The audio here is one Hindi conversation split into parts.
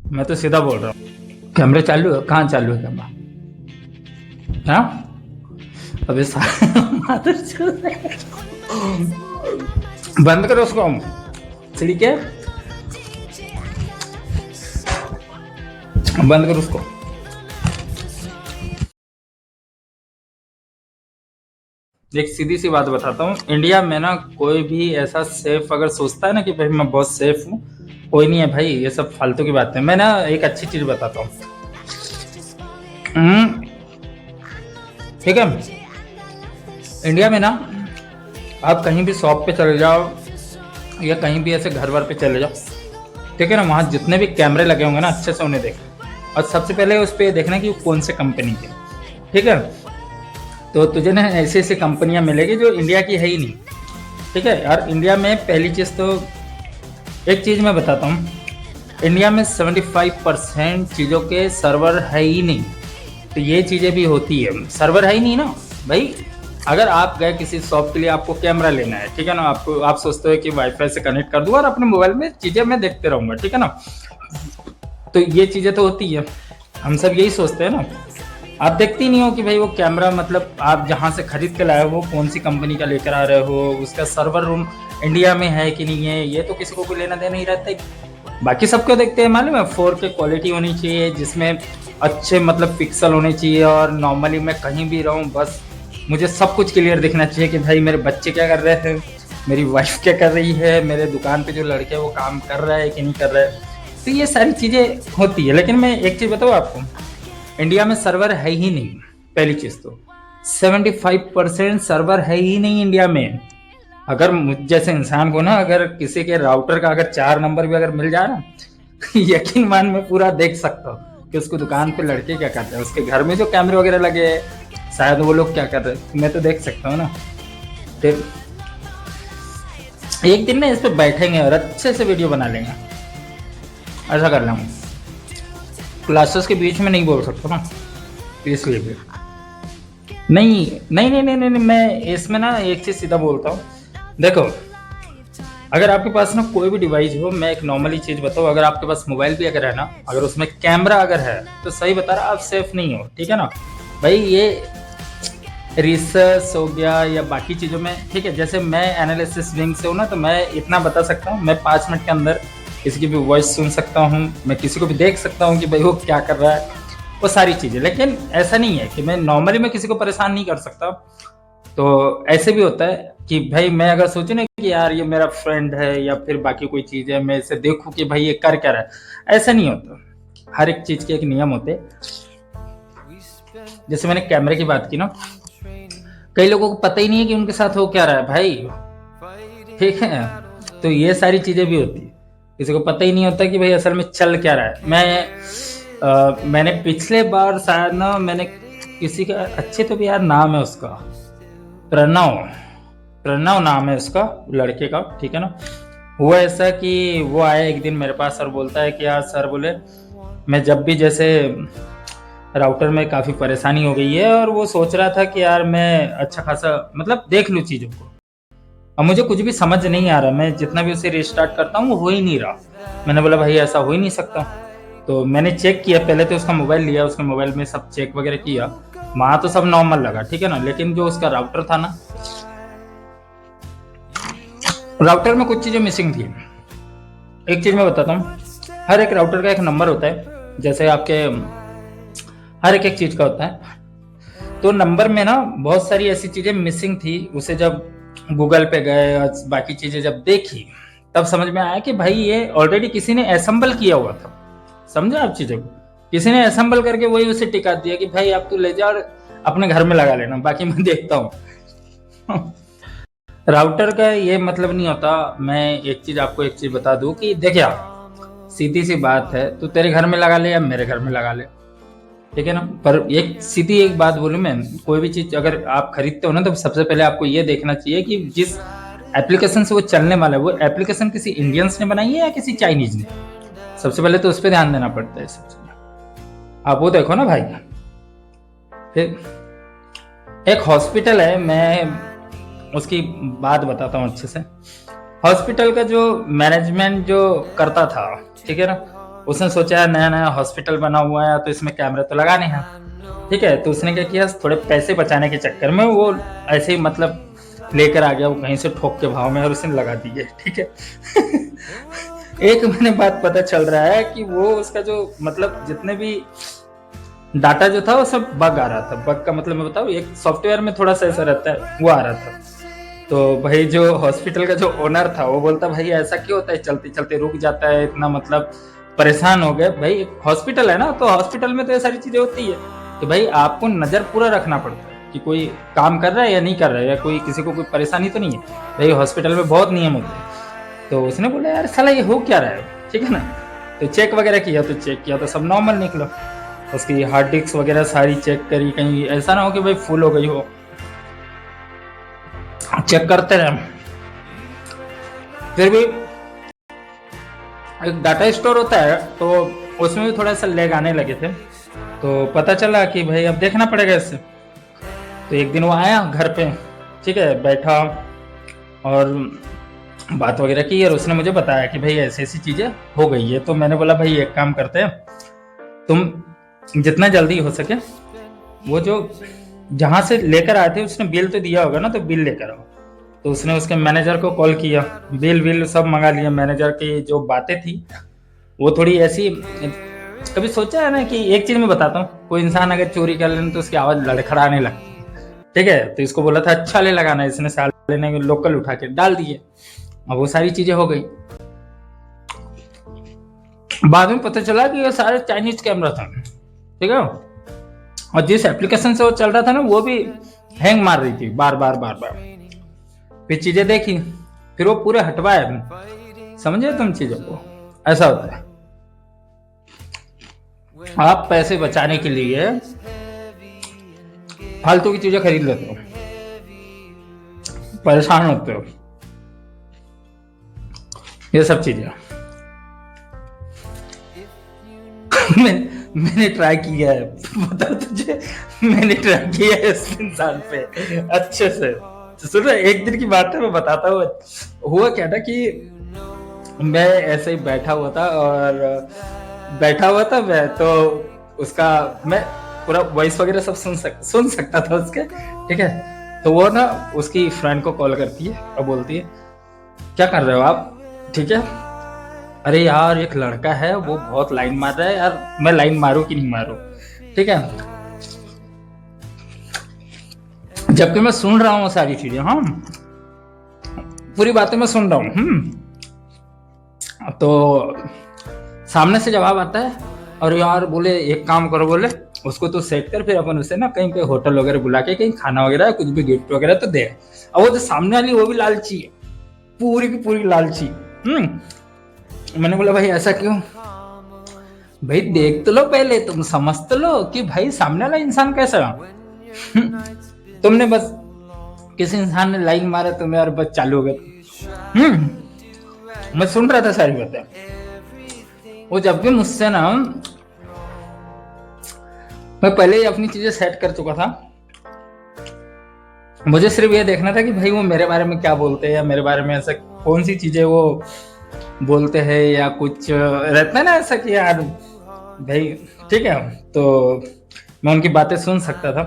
मैं तो सीधा बोल रहा हूँ। कैमरे चालू है? कहाँ चालू है कैमरा? हाँ, अबे मादरचोद। बंद करो उसको। सीढ़ी के बंद करो उसको। एक सीधी सी बात बताता हूँ, इंडिया में ना कोई भी ऐसा सेफ अगर सोचता है ना कि भाई मैं बहुत सेफ हूँ, कोई नहीं है भाई। ये सब फालतू की बात है। मैं ना एक अच्छी चीज बताता हूँ। ठीक है, इंडिया में ना आप कहीं भी शॉप पे चले जाओ या कहीं भी ऐसे घर वर पे चले जाओ, ठीक है ना, वहाँ जितने भी कैमरे लगे होंगे ना अच्छे से उन्हें देखना, और सबसे पहले उस पर देखना कि वो कौन से कंपनी के, ठीक है। तो तुझे ना ऐसी ऐसी कंपनियां मिलेगी जो इंडिया की है ही नहीं, ठीक है यार। इंडिया में पहली चीज़ तो एक चीज़ मैं बताता हूँ, इंडिया में 75% चीज़ों के सर्वर है ही नहीं। तो ये चीज़ें भी होती है, सर्वर है ही नहीं ना भाई। अगर आप गए किसी शॉप के लिए, आपको कैमरा लेना है, ठीक है ना, आपको आप सोचते हो कि वाईफाई से कनेक्ट कर दूँ और अपने मोबाइल में चीज़ें मैं देखते रहूँगा, ठीक है ना। तो ये चीज़ें तो होती है, हम सब यही सोचते हैं ना। आप देखती नहीं हो कि भाई वो कैमरा मतलब आप जहाँ से खरीद के लाए हो कौन सी कंपनी का लेकर आ रहे हो, उसका सर्वर रूम इंडिया में है कि नहीं है, ये तो किसी को कोई लेना देना ही रहता है। बाकी सबको देखते हैं मालूम है, 4K क्वालिटी होनी चाहिए, जिसमें अच्छे मतलब पिक्सल होने चाहिए, और नॉर्मली मैं कहीं भी रहूँ बस मुझे सब कुछ क्लियर दिखना चाहिए कि भाई मेरे बच्चे क्या कर रहे हैं, मेरी वाइफ क्या कर रही है, मेरे दुकान पे जो लड़के हैं वो काम कर रहा है कि नहीं कर रहा है। तो ये सारी चीज़ें होती है। लेकिन मैं एक चीज़ बताऊँ आपको, इंडिया में सर्वर है ही नहीं। पहली चीज तो 75% सर्वर है ही नहीं इंडिया में। अगर मुझ जैसे इंसान को ना अगर किसी के राउटर का अगर 4 नंबर भी अगर मिल जाए ना यकीन मान मैं पूरा देख सकता हूँ कि उसको दुकान पे लड़के क्या करते हैं, उसके घर में जो कैमरे वगैरह लगे हैं शायद वो लोग क्या कर रहे हैं, मैं तो देख सकता हूँ ना। फिर एक दिन ना इस पे बैठेंगे और अच्छे से वीडियो बना लेंगे। ऐसा कर लेंगे, क्लासेस के बीच में नहीं बोल सकता ना, इसलिए भी नहीं नहीं नहीं नहीं नहीं नहीं, मैं इसमें ना एक चीज सीधा बोलता हूँ। देखो, अगर आपके पास ना कोई भी डिवाइस हो, मैं एक नॉर्मली चीज बताऊँ, अगर आपके पास मोबाइल भी अगर है ना, अगर उसमें कैमरा अगर है तो सही बता रहा आप सेफ नहीं हो, ठीक है ना भाई। ये रिसर्च हो गया या बाकी चीज़ों में, ठीक है। जैसे मैं एनालिसिस विंग से हूँ ना, तो मैं इतना बता सकता हूँ, मैं 5 मिनट के अंदर किसी की भी वॉइस सुन सकता हूँ, मैं किसी को भी देख सकता हूँ कि भाई वो क्या कर रहा है, वो सारी चीज़ें। लेकिन ऐसा नहीं है कि मैं नॉर्मली मैं किसी को परेशान नहीं कर सकता। तो ऐसे भी होता है कि भाई मैं अगर सोचूं ना कि यार ये मेरा फ्रेंड है या फिर बाकी कोई चीज़ है, मैं इसे देखूं कि भाई ये कर क्या रहा है, ऐसा नहीं होता। हर एक चीज़ के एक नियम होते हैं। जैसे मैंने कैमरे की बात की ना, कई लोगों को पता ही नहीं है कि उनके साथ हो क्या रहा है भाई, ठीक है। तो ये सारी चीजें भी होती है, किसी को पता ही नहीं होता कि भाई असल में चल क्या रहा है। मैंने पिछले बार शायद ना मैंने किसी का, अच्छे तो भी यार नाम है उसका, प्रणव, प्रणव नाम है उसका लड़के का, ठीक है ना। हुआ ऐसा कि वो आया एक दिन मेरे पास और बोलता है कि यार सर बोले, मैं जब भी जैसे राउटर में काफ़ी परेशानी हो गई है और वो सोच रहा था कि यार मैं अच्छा खासा मतलब देख लूँ चीज़ों को, अब मुझे कुछ भी समझ नहीं आ रहा, मैं जितना भी उसे रिस्टार्ट करता हूँ वो हो ही नहीं रहा। मैंने बोला भाई ऐसा हो ही नहीं सकता। तो मैंने चेक किया, पहले तो उसका मोबाइल लिया, उसके मोबाइल में सब चेक वगैरह किया, वहाँ तो सब नॉर्मल लगा, ठीक है ना। लेकिन जो उसका राउटर था ना, राउटर में कुछ चीज़ें मिसिंग थी। एक चीज़ मैं बताता हूँ, हर एक राउटर का एक नंबर होता है, जैसे आपके हर एक चीज़ का होता है। तो नंबर में ना बहुत सारी ऐसी चीजें मिसिंग थी। उसे जब गूगल पे गए और बाकी चीजें जब देखी, तब समझ में आया कि भाई ये ऑलरेडी किसी ने असेंबल किया हुआ था। समझा आप चीजों को, किसी ने असेंबल करके वही उसे टिका दिया कि भाई आप तू ले जा और अपने घर में लगा लेना, बाकी मैं देखता हूँ। राउटर का ये मतलब नहीं होता। मैं एक चीज आपको एक चीज बता दूं कि देखिए आप, सीधी सी बात है, तू तेरे घर में लगा ले या मेरे घर में लगा ले, ठीक है ना। पर एक सीधी एक बात बोलूं मैं, कोई भी चीज अगर आप खरीदते हो ना, तो सबसे पहले आपको ये देखना चाहिए कि जिस एप्लीकेशन से वो चलने वाला है, वो एप्लीकेशन किसी इंडियंस ने बनाई है या किसी चाइनीज ने। सबसे पहले तो उस पर ध्यान देना पड़ता है सबसे। आप वो देखो ना भाई। फिर एक हॉस्पिटल है, मैं उसकी बात बताता हूँ अच्छे से। हॉस्पिटल का जो मैनेजमेंट जो करता था, ठीक है ना, उसने सोचा नया नया हॉस्पिटल बना हुआ है तो इसमें कैमरे तो लगाने हैं, ठीक है। तो उसने क्या किया, थोड़े पैसे बचाने के चक्कर में वो ऐसे ही मतलब लेकर आ गया वो कहीं से ठोक के भाव में, और उसने लगा दिए, ठीक है। एक महीने बाद पता चल रहा है कि वो उसका जो मतलब जितने भी डाटा जो था वो सब बग आ रहा था। बग का मतलब मैं बताऊँ, एक सॉफ्टवेयर में थोड़ा सा ऐसा रहता है, वो आ रहा था। तो भाई जो हॉस्पिटल का जो ओनर था वो बोलता भाई ऐसा क्यों होता है, चलते चलते रुक जाता है, इतना मतलब परेशान हो गए। भाई हॉस्पिटल है ना, तो हॉस्पिटल में तो ये सारी चीजें होती है कि भाई आपको नजर पूरा रखना पड़ता है कि कोई काम कर रहा है या नहीं कर रहा है, या कोई किसी को कोई परेशानी तो नहीं है। भाई हॉस्पिटल में बहुत नियम होते हैं। तो उसने बोला यार साला ये हो क्या रहा है, ठीक है ना। तो चेक वगैरह किया, तो चेक किया तो सब नॉर्मल निकला। उसकी हार्ड डिस्क वगैरह सारी चेक करी, कहीं ऐसा ना हो कि भाई फुल हो गई हो। चेक करते रहे, फिर भी एक डाटा स्टोर होता है तो उसमें भी थोड़ा सा लेग आने लगे थे। तो पता चला कि भाई अब देखना पड़ेगा इससे। तो एक दिन वो आया घर पे, ठीक है, बैठा और बात वगैरह की, और उसने मुझे बताया कि भाई ऐसी ऐसी चीजें हो गई है। तो मैंने बोला भाई एक काम करते हैं, तुम जितना जल्दी हो सके वो जो जहां से लेकर आए थे उसने बिल तो दिया होगा ना, तो बिल लेकर आओ। तो उसने उसके मैनेजर को कॉल किया, बिल सब मंगा लिया। मैनेजर की जो बातें थी वो थोड़ी ऐसी, कभी सोचा है ना कि एक चीज मैं बताता हूँ, कोई इंसान अगर चोरी कर ले तो उसकी आवाज लड़खड़ाने लगती है, ठीक है। तो इसको बोला था अच्छा ले लगाना, इसने साले ने लोकल उठा के डाल दिए। अब वो सारी चीजें हो गई। बाद में पता चला कि ये सारे चाइनीज कैमरा था, ठीक है। और जिस एप्लीकेशन से वो चल रहा था ना वो भी हैंग मार रही थी बार बार बार बार। फिर चीजें देखी, फिर वो पूरे हटवाए, समझे तुम चीजों को। ऐसा होता है, आप पैसे बचाने के लिए फालतू की चीजें खरीद लेते हो, परेशान होते हो, ये सब चीजें। मैंने ट्राई किया है, बता तुझे, मैंने ट्राई किया है इस इंसान पे अच्छे से। सुन, एक दिन की बात है, मैं बताता हूँ। हुआ क्या था कि मैं ऐसे ही बैठा हुआ था, और मैं तो उसका मैं पूरा वॉइस वगैरह सब सुन सकता था उसके, ठीक है। तो वो ना उसकी फ्रेंड को कॉल करती है और बोलती है क्या कर रहे हो आप, ठीक है। अरे यार एक लड़का है वो बहुत लाइन मार रहा है यार, मैं लाइन मारूं कि नहीं मारूं, ठीक है। जबकि मैं सुन रहा हूँ सारी चीजें, हाँ पूरी बातें मैं सुन रहा हूँ। तो सामने से जवाब आता है, और यार बोले एक काम करो, बोले उसको तो सेट कर, फिर अपन उसे ना कहीं पे होटल वगैरह बुला के कहीं खाना वगैरह कुछ भी गिफ्ट वगैरह तो दे। अब वो जो सामने वाली वो भी लालची है, पूरी की पूरी लालची। मैंने बोला भाई ऐसा क्यों, भाई देख तो लो पहले, तुम समझ तो लो कि भाई सामने वाला इंसान कैसा है। तुमने बस किसी इंसान ने लाइन मारा तुम्हें और बस चालू हो गया। मैं सुन रहा था सारी बातें। वो जब भी मुझसे ना, मैं पहले ही अपनी चीजें सेट कर चुका था, मुझे सिर्फ ये देखना था कि भाई वो मेरे बारे में क्या बोलते हैं, या मेरे बारे में ऐसा कौन सी चीजें वो बोलते हैं, या कुछ रहता है ना ऐसा कि यार भाई, ठीक है। तो मैं उनकी बातें सुन सकता था,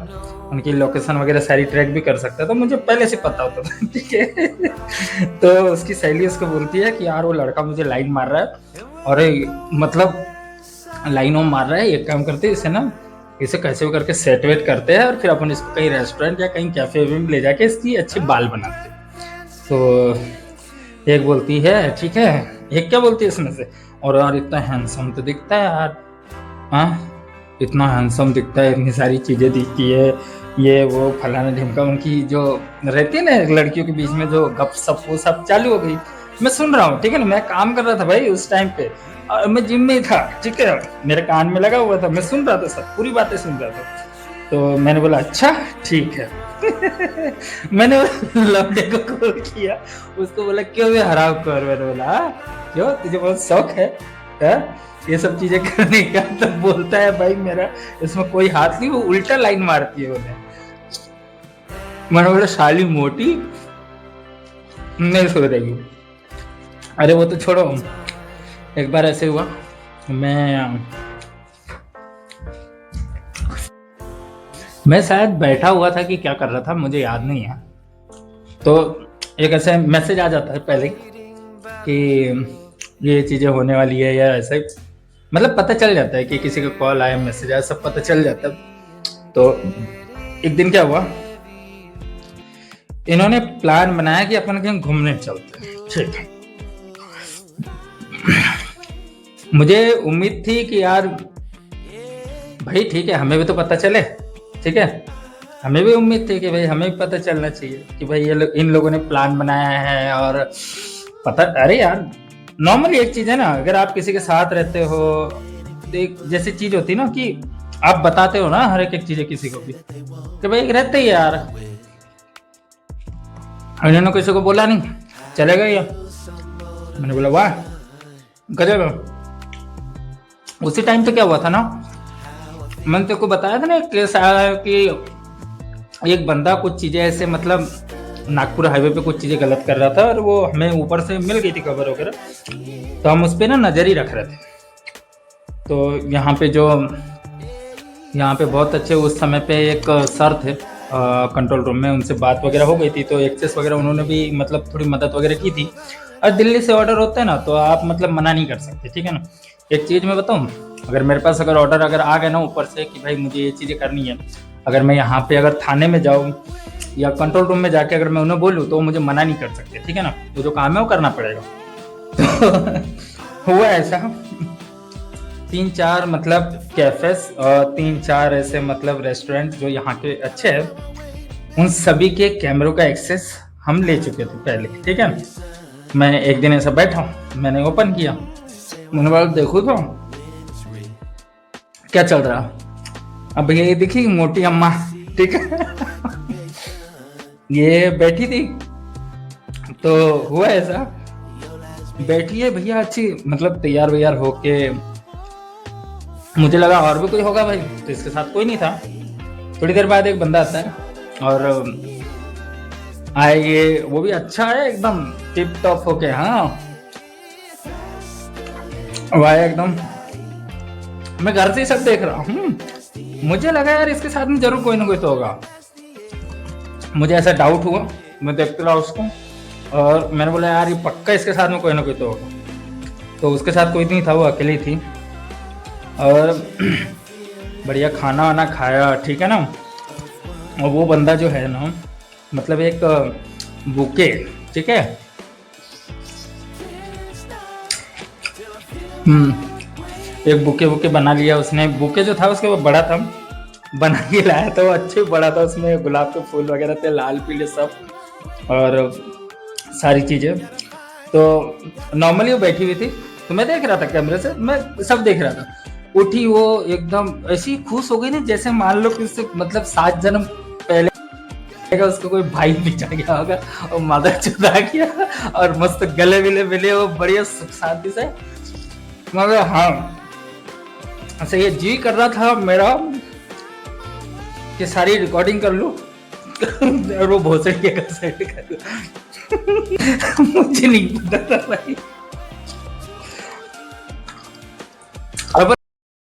उनकी लोकेशन वगैरह सारी ट्रैक भी कर सकता था, मुझे पहले से पता होता था, ठीक है। तो उसकी सहेली उसको बोलती है कि यार वो लड़का मुझे लाइन मार रहा है, और मतलब लाइनों मार रहा है, एक काम करते हैं इसे ना, इसे कैसे भी करके सेट वेट करते हैं, और फिर अपन इसको कहीं रेस्टोरेंट या कहीं कैफे में ले जाके इसकी अच्छी बाल बनाते हैं। तो एक बोलती है ठीक है, एक क्या बोलती है इसमें से, और यार इतना हैंडसम तो दिखता है यार, हाँ इतना हैंडसम दिखता है, इतनी सारी चीजें दिखती है, ये वो फलाना ढिमका। उनकी जो रहती है ना लड़कियों के बीच में जो गप सप वो सब चालू हो गई। मैं सुन रहा हूँ, ठीक है ना, मैं काम कर रहा था भाई उस टाइम पे, और मैं जिम में ही था, ठीक है, मेरे कान में लगा हुआ था, मैं सुन रहा था, सब पूरी बातें सुन रहा था। तो मैंने बोला अच्छा ठीक है। मैंने लौंडे को कॉल किया, उसको बोला क्यों भी हराम कर, मैंने बोला क्यों तुझे बहुत शौक है ये सब चीजें करने का। तो बोलता है भाई मेरा इसमें कोई हाथ नहीं, वो उल्टा लाइन मारती है उन्हें। मैंने बोला शाली मोटी नहीं सुधरेगी। अरे वो तो छोड़ो, एक बार ऐसे हुआ, मैं मैं शायद बैठा हुआ था कि क्या कर रहा था मुझे याद नहीं है। तो एक ऐसे मैसेज आ जाता है पहले कि ये चीज़ें होने वाली है, या ऐसे मतलब पता चल जाता है कि किसी का कॉल आया, मैसेज आया, सब पता चल जाता है। तो एक दिन क्या हुआ, इन्होंने प्लान बनाया कि अपन कहीं घूमने चलते हैं। ठीक है, मुझे उम्मीद थी कि यार भाई ठीक है, हमें भी तो पता चले। ठीक है, हमें भी उम्मीद थी कि भाई हमें भी पता चलना चाहिए कि भाई इन लोगों ने प्लान बनाया है। और पता, अरे यार नॉर्मली एक चीज है ना, अगर आप किसी के साथ रहते हो तो एक जैसी चीज होती है ना कि आप बताते हो ना हर एक चीजें किसी को भी कि भाई रहते ही यार। इन्होंने किसी को बोला नहीं, चले गए या मैंने बोला वाह गजब। उसी टाइम पे क्या हुआ था ना, मैंने तेरे को बताया था ना कि एक बंदा कुछ चीजें ऐसे मतलब नागपुर हाईवे पे कुछ चीजें गलत कर रहा था, और वो हमें ऊपर से मिल गई थी खबर वगैरह, तो हम उस पर ना नजर ही रख रहे थे। तो यहाँ पे बहुत अच्छे उस समय पे एक सर थे कंट्रोल रूम में, उनसे बात वगैरह हो गई थी, तो एक्सेस वगैरह उन्होंने भी मतलब थोड़ी मदद वगैरह की थी। और दिल्ली से ऑर्डर होता है ना, तो आप मतलब मना नहीं कर सकते। ठीक है ना, एक चीज़ मैं बताऊँ, अगर मेरे पास अगर ऑर्डर अगर आ गया ना ऊपर से कि भाई मुझे ये चीज़ें करनी है, अगर मैं यहाँ पे अगर थाने में जाऊँ या कंट्रोल रूम में जाके अगर मैं उन्हें बोलूँ तो वो मुझे मना नहीं कर सकते। ठीक है ना, तो जो काम है वो करना पड़ेगा। तो हुआ ऐसा 3-4 मतलब कैफेस और 3-4 ऐसे मतलब रेस्टोरेंट जो यहाँ के अच्छे हैं, उन सभी के कैमरों का एक्सेस हम ले चुके थे पहले। ठीक है, मैं एक दिन ऐसा बैठा, मैंने ओपन किया, मैंने बोला देखो तो क्या चल रहा। अब भैया ये देखी मोटी अम्मा, ठीक है, ये बैठी थी। तो हुआ ऐसा, बैठी है भैया अच्छी मतलब तैयार वैयार होके, मुझे लगा और भी कोई होगा भाई, तो इसके साथ कोई नहीं था। थोड़ी देर बाद एक बंदा आता है और आए, ये वो भी अच्छा है एकदम टिप टॉप होके। हाँ वाह एकदम, मैं घर से ही सब देख रहा हूँ। मुझे लगा यार इसके साथ में जरूर कोई ना कोई तो होगा, मुझे ऐसा डाउट हुआ, मैं देखते रहा उसको, और मैंने बोला यार ये पक्का इसके साथ में कोई ना कोई तो होगा। तो उसके साथ कोई नहीं था, वो अकेली थी। और बढ़िया खाना वाना खाया। ठीक है ना, और वो बंदा जो है ना मतलब एक बुके, ठीक है, एक बुके बना लिया उसने। बुके जो था उसके वो बड़ा था, बना के लाया था वो, अच्छे बड़ा था, उसमें गुलाब के फूल वगैरह थे, लाल पीले सब, और सारी चीज़ें। तो नॉर्मली वो बैठी हुई थी, तो मैं देख रहा था कैमरे से, मैं सब देख रहा था। उठी वो एकदम ऐसी खुश हो गई ना, जैसे मान लो कि उससे मतलब 7 जन्म पहले उसको कोई भाई बिछड़ गया होगा और मदर चुदा गया, और मस्त गले विले मिले वो बढ़िया सुख शांति से। मगर हाँ ऐसे ये जी कर रहा था मेरा कि सारी रिकॉर्डिंग कर लूं और वो भोसड़ी के कैसेट कर लूं। मुझे नहीं पता था भाई। अब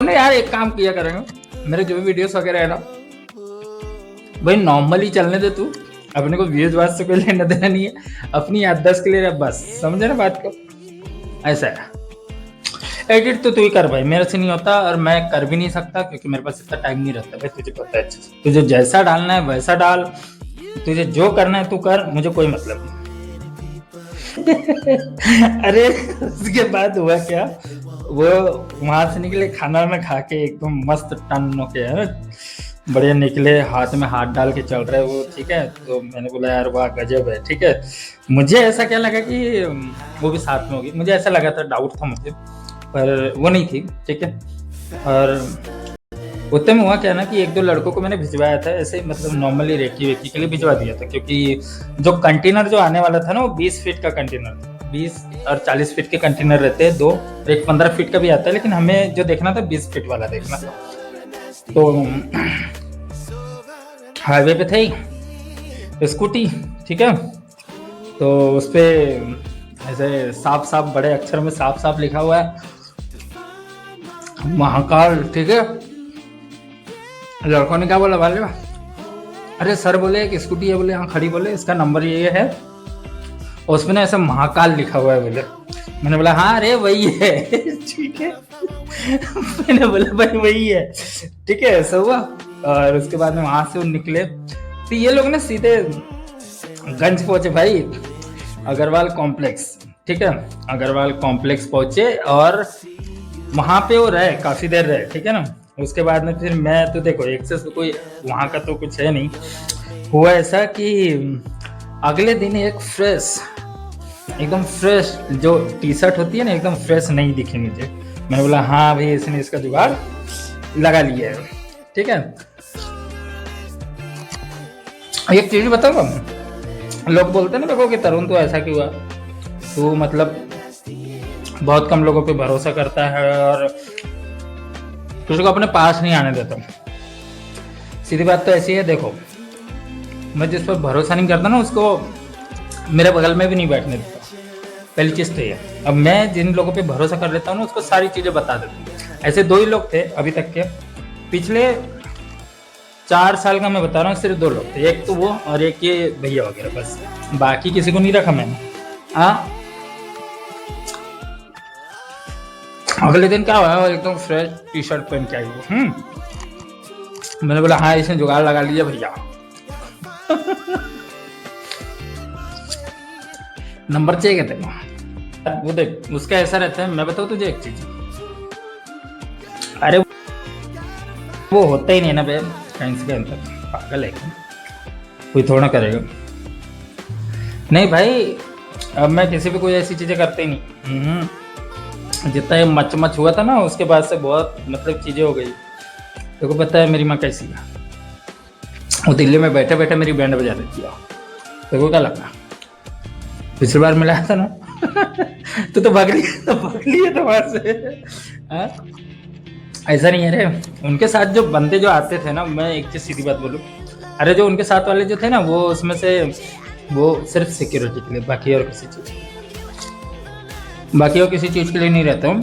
यार एक काम किया करेंगे, मेरे जो भी वीडियोस वगैरह है ना भाई नॉर्मली चलने दे तू, अपने को व्यूज वाज से कोई लेना देना नहीं है, अपनी याददाश्त के लिए बस, समझे ना बात को। ऐसा है, एडिट तो तू ही कर भाई, मेरे से नहीं होता, और मैं कर भी नहीं सकता क्योंकि मेरे पास इतना टाइम नहीं रहता भाई, तुझे पता है। तुझे जैसा डालना है वैसा डाल, तुझे जो करना है तू कर, मुझे कोई मतलब नहीं। अरे उसके बाद हुआ क्या, वो वहां से निकले खाना में खा के एकदम मस्त टन होके है, बढ़िया निकले, हाथ में हाथ डाल के चल रहे वो। ठीक है, तो मैंने बोला यार वाह गजब है। ठीक है, मुझे ऐसा क्या लगा कि वो भी साथ में होगी, मुझे ऐसा लगा था, डाउट था मुझे, पर वो नहीं थी। ठीक है, और उतने में हुआ क्या ना कि 1-2 लड़कों को मैंने भिजवाया था ऐसे, मतलब नॉर्मली रेकी वेकी के लिए भिजवा दिया था, क्योंकि जो कंटेनर जो आने वाला था ना वो 20 फीट का कंटेनर था। 20 और 40 फीट के कंटेनर रहते हैं 2, एक 15 फीट का भी आता है, लेकिन हमें जो देखना था 20 फीट वाला देखना था। तो हाईवे पे थे स्कूटी, ठीक है, तो उस पर ऐसे साफ साफ बड़े अक्षर में साफ साफ लिखा हुआ है महाकाल, ठीक है। लड़कों ने क्या बोला वाले, अरे सर बोले एक स्कूटी है, बोले हाँ खड़ी, बोले इसका नंबर ये है, और उसमें ना ऐसा महाकाल लिखा हुआ है बोले। मैंने बोला हाँ अरे वही है ठीक है मैंने बोला भाई वही है, ठीक है, ऐसा हुआ। और उसके बाद में वहां से वो निकले, तो ये लोग ना सीधे गंज पहुंचे भाई, अग्रवाल कॉम्प्लेक्स, ठीक है। अग्रवाल कॉम्प्लेक्स पहुंचे और वहां पे वो रहे, काफी देर रहे, ठीक है ना। उसके बाद में फिर मैं तो देखो एक्सेस कोई वहां का तो कुछ है नहीं, हुआ ऐसा कि अगले दिन एक फ्रेश, एकदम फ्रेश जो टी शर्ट होती है ना, एकदम फ्रेश नहीं दिखी मुझे। मैंने बोला हाँ भाई इसने इसका जुगाड़ लगा लिया है, ठीक है। एक चीज बताऊंगा, लोग बोलते हैं ना देखो कि तरुण तो ऐसा क्यों हुआ, तो मतलब बहुत कम लोगों पे भरोसा करता है और किसी को अपने पास नहीं आने देता। सीधी बात तो ऐसी है, देखो मैं जिस पर भरोसा नहीं करता ना उसको मेरे बगल में भी नहीं बैठने देता, पहली चीज तो ये। अब मैं जिन लोगों पे भरोसा कर लेता हूँ ना उसको सारी चीजें बता देता हूँ। ऐसे 2 ही लोग थे अभी तक के, पिछले 4 साल का मैं बता रहा हूँ, सिर्फ 2 लोग थे, एक तो वो और एक ये भैया वगैरह, बस बाकी किसी को नहीं रखा मैंने। हाँ अगले दिन क्या हुआ, एकदम फ्रेश टी शर्ट पहन के आई वो। मैंने बोला हाँ इसने जुगाड़ लगा लिया भैया नंबर चाहिए क्या तेरे, वो देख उसका ऐसा रहता है। मैं बताऊँ तुझे एक चीज, अरे वो होता ही नहीं ना बे कहीं से कहीं तक, पागल है कोई थोड़ा करेगा। नहीं भाई अब मैं किसी भी कोई ऐसी चीजें करते ही नहीं। जितना ये मच हुआ था ना उसके बाद से बहुत मतलब चीजें हो गई। देखो तो पता है मेरी माँ कैसी है, वो दिल्ली में बैठे बैठे मेरी बैंड बजा देती है। देखो क्या लगा, पिछली बार मिलाया था ना तो भाग लिया था वहां से। ऐसा नहीं है रे, उनके साथ जो बंदे जो आते थे ना, मैं एक चीज सीधी बात बोलूं, अरे जो उनके साथ वाले जो थे ना वो उसमें से वो सिर्फ सिक्योरिटी के लिए, बाकी और किसी चीज के लिए नहीं रहता हूँ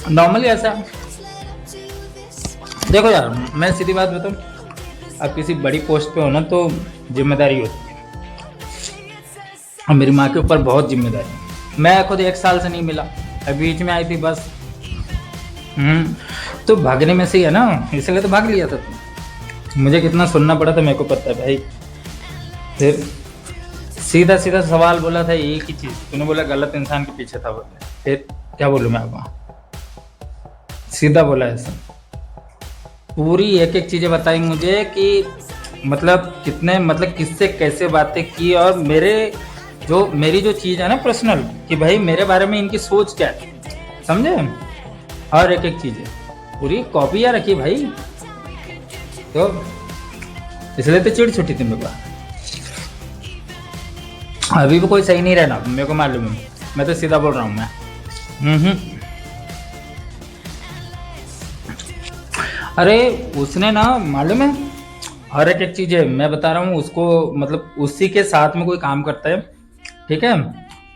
नॉर्मली ऐसा। देखो यार मैं सीधी बात बताऊँ, अब किसी बड़ी पोस्ट पे हो ना तो जिम्मेदारी होती है, और मेरी माँ के ऊपर बहुत जिम्मेदारी है। मैं खुद 1 साल से नहीं मिला, अभी बीच में आई थी बस। तो भागने में से ही है ना, इसलिए तो भाग लिया था। मुझे कितना सुनना पड़ा था मेरे को पता है भाई। फिर सीधा सीधा सवाल बोला था एक ही चीज, तूने बोला गलत इंसान के पीछे था बोले, फिर क्या बोलूं मैं आपको, सीधा बोला ऐसा। पूरी एक एक चीजें बताई मुझे कि मतलब कितने मतलब किससे कैसे बातें की, और मेरी जो चीज है ना पर्सनल, कि भाई मेरे बारे में इनकी सोच क्या है, समझे। और एक एक चीज पूरी कॉपियां रखी भाई, तो इसलिए तो चिढ़ छुट्टी थी मेरे को। अभी भी कोई सही नहीं रहना मेरे को मालूम है, मैं तो सीधा बोल रहा हूँ मैं। अरे उसने ना मालूम है हर एक चीज है, मैं बता रहा हूँ उसको, मतलब उसी के साथ में कोई काम करता है, ठीक है।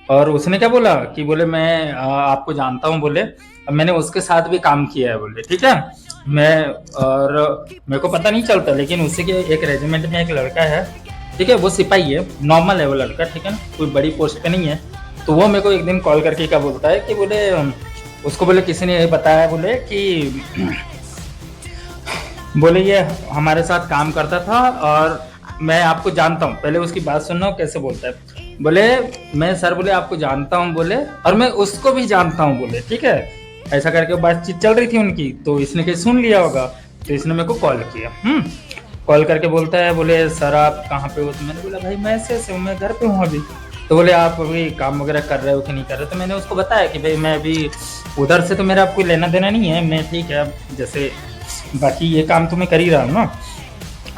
और उसने क्या बोला कि बोले मैं आपको जानता हूँ बोले, अब मैंने उसके साथ भी काम किया है बोले, ठीक है। मैं और मेरे को पता नहीं चलता, लेकिन उसी के एक रेजिमेंट में एक लड़का है, ठीक है, वो सिपाही है, नॉर्मल है वो लड़का, ठीक है ना, कोई बड़ी पोस्ट पे नहीं है। तो वो मेरे को एक दिन कॉल करके क्या बोलता है कि बोले उसको बोले किसी ने बताया बोले कि बोले ये हमारे साथ काम करता था और मैं आपको जानता हूँ। पहले उसकी बात सुनना कैसे बोलता है, बोले मैं सर बोले आपको जानता हूँ बोले, और मैं उसको भी जानता हूँ बोले, ठीक है। ऐसा करके बातचीत चल रही थी उनकी, तो इसने कहीं सुन लिया होगा, तो इसने मेरे को कॉल किया। कॉल करके बोलता है बोले सर आप कहाँ पे हो, तो मैंने बोला भाई मैं ऐसे हूँ, मैं घर पे हूँ अभी। तो बोले आप अभी काम वगैरह कर रहे हो कि नहीं कर रहे, तो मैंने उसको बताया कि भाई मैं अभी उधर से तो मेरा आपको लेना देना नहीं है, मैं ठीक है जैसे बाकी ये काम तो मैं कर ही रहा हूँ ना।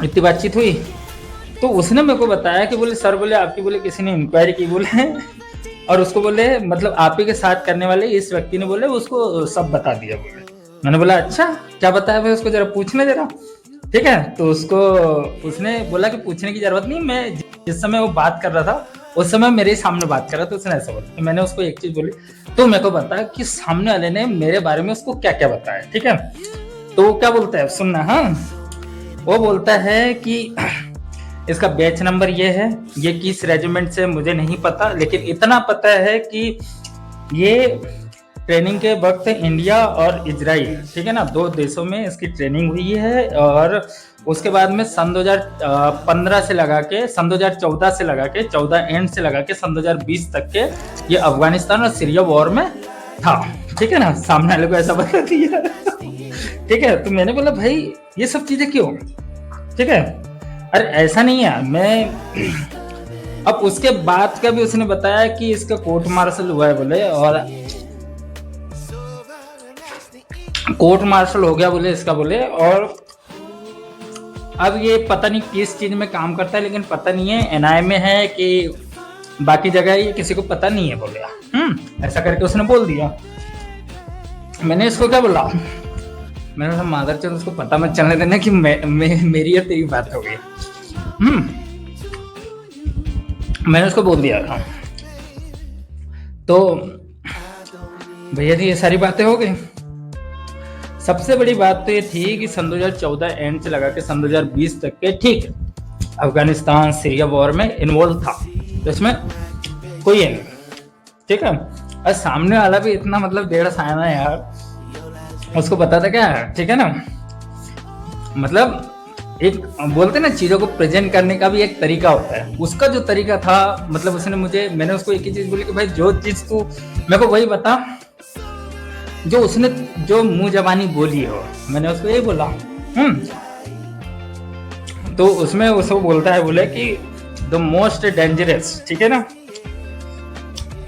इतनी बातचीत हुई तो उसने मेरे को बताया कि बोले सर बोले आपकी बोले किसी ने इंक्वायरी की बोले और उसको बोले मतलब आप ही के साथ करने वाले इस व्यक्ति ने बोले उसको सब बता दिया बोले। मैंने बोला अच्छा क्या बताया भाई, उसको जरा पूछने दे रहा, ठीक है। तो उसने बोला कि पूछने की जरूरत नहीं, मैं जिस समय वो बात कर रहा था उस समय मेरे सामने बात कर रहा था, उसने ऐसा बोला। तो मैंने उसको एक चीज बोली, तो मेरे को बता कि सामने वाले ने मेरे बारे में उसको क्या क्या बताया, ठीक है। तो वो क्या बोलता है सुनना, हाँ, वो बोलता है कि इसका बैच नंबर ये है, ये किस रेजिमेंट से मुझे नहीं पता, लेकिन इतना पता है कि ये ट्रेनिंग के वक्त इंडिया और इजराइल, ठीक है ना, 2 देशों में इसकी ट्रेनिंग हुई है। और उसके बाद में सन 2015 से लगा के सन 2014 से लगा के 14 एंड से लगा के सन 2020 तक के ये अफगानिस्तान और सीरिया वॉर में था, ठीक है ना। सामने वाले को ऐसा बता दिया ठीक है। तो मैंने बोला भाई ये सब चीजें क्यों, ठीक है। अरे ऐसा नहीं है, मैं अब उसके बाद का भी उसने बताया कि इसका कोर्ट मार्शल हुआ है बोले, और कोर्ट मार्शल हो गया बोले इसका बोले। और अब ये पता नहीं किस चीज में काम करता है, लेकिन पता नहीं है एनआई में है कि बाकी जगह, ये किसी को पता नहीं है बोले। ऐसा करके उसने बोल दिया। मैंने इसको क्या बोला, मैंने बोला मादरचंद उसको पता मत चलने देना कि मेरी और तेरी बात हो गई। मैंने उसको बोल दिया था। तो भैया जी ये सारी बातें हो गई। सबसे बड़ी बात तो ये थी कि सन 2014 एंड से लगा के सन 2020 तक के, ठीक, अफगानिस्तान सीरिया वॉर में इन्वॉल्व था, तो इसमें कोई है नहीं, ठीक है। और सामने वाला भी इतना मतलब 1.5 साल है यार, उसको पता था क्या, ठीक है ना। मतलब एक बोलते ना चीजों को प्रेजेंट करने का भी एक तरीका होता है, उसका जो तरीका था, मतलब उसने मुझे, मैंने उसको एक ही चीज बोली कि भाई जो चीज तू मेरे को वही बता जो उसने जो मुंह जबानी बोली हो। मैंने उसको यही बोला। तो उसमें उसको बोलता है बोले कि द मोस्ट डेंजरस, ठीक है ना,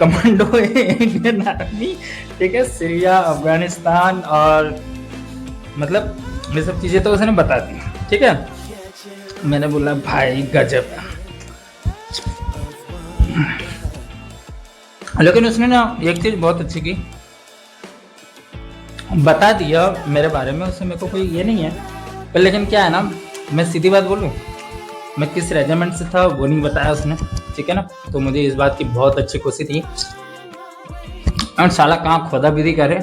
कमांडो इंडियन आर्मी, ठीक है, सीरिया अफगानिस्तान, और मतलब ये सब चीजें तो उसने बता दी, ठीक है। मैंने बोला भाई गजब। लेकिन उसने ना एक चीज बहुत अच्छी की, बता दिया मेरे बारे में, उससे मेरे को कोई ये नहीं है। पर लेकिन क्या है ना, मैं सीधी बात बोलूं, मैं किस रेजिमेंट से था वो नहीं बताया उसने, ठीक है ना। तो मुझे इस बात की बहुत अच्छी खुशी थी। और साला कहाँ खोदा विधि करे,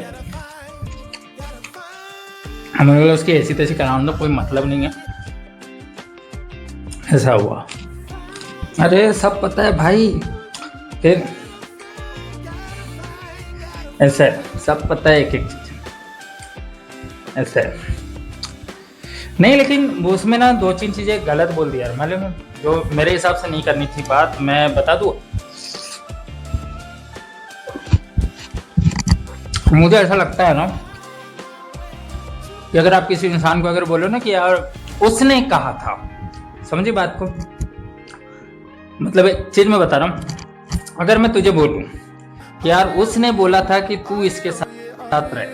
हमें बोला उसकी ऐसी तैसी कराने कोई मतलब नहीं है, ऐसा हुआ। अरे सब पता है भाई, फिर ऐसा सब पता है, एक एक चीज ऐसा है नहीं। लेकिन वो उसमें ना 2-3 चीजें गलत बोल दिया मालूम है, जो मेरे हिसाब से नहीं करनी थी बात। मैं बता दूं, मुझे ऐसा लगता है ना कि अगर आप किसी इंसान को अगर बोलो ना कि यार उसने कहा था, समझी बात को, मतलब एक चीज मैं बता रहा हूं, अगर मैं तुझे बोलूं कि यार उसने बोला था कि तू इसके साथ रहे,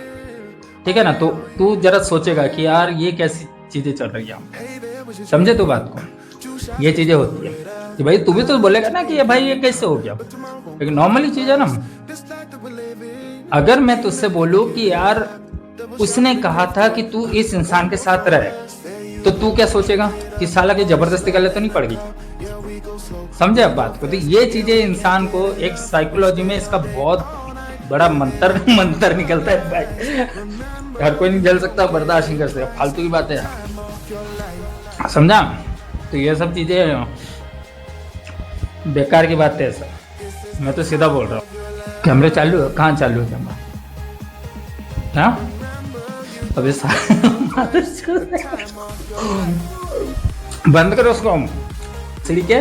ठीक है ना, तो तू जरा सोचेगा कि यार ये कैसी चीजें चल रही है, समझे तू बात को। ये चीजें होती है कि भाई तू भी तो बोलेगा ना कि भाई ये कैसे हो गया, लेकिन नॉर्मली चीज है ना। अगर मैं तुझसे बोलूं कि यार उसने कहा था कि तू इस इंसान के साथ रहे, तो तू क्या सोचेगा कि साला की जबरदस्ती गलत तो नहीं पड़ गई, समझे आप बात को। तो ये चीजें इंसान को एक साइकोलॉजी में इसका बहुत बड़ा मंत्र निकलता है भाई। हर कोई नहीं झेल सकता, बर्दाश्त नहीं कर सकता, फालतू की बात है, समझा। तो ये सब चीजें बेकार की बात है सर, मैं तो सीधा बोल रहा हूँ। कैमरे चालू है, कहाँ चालू है कैमरा, हाँ अभी बंद करो उसको, सीढ़ी के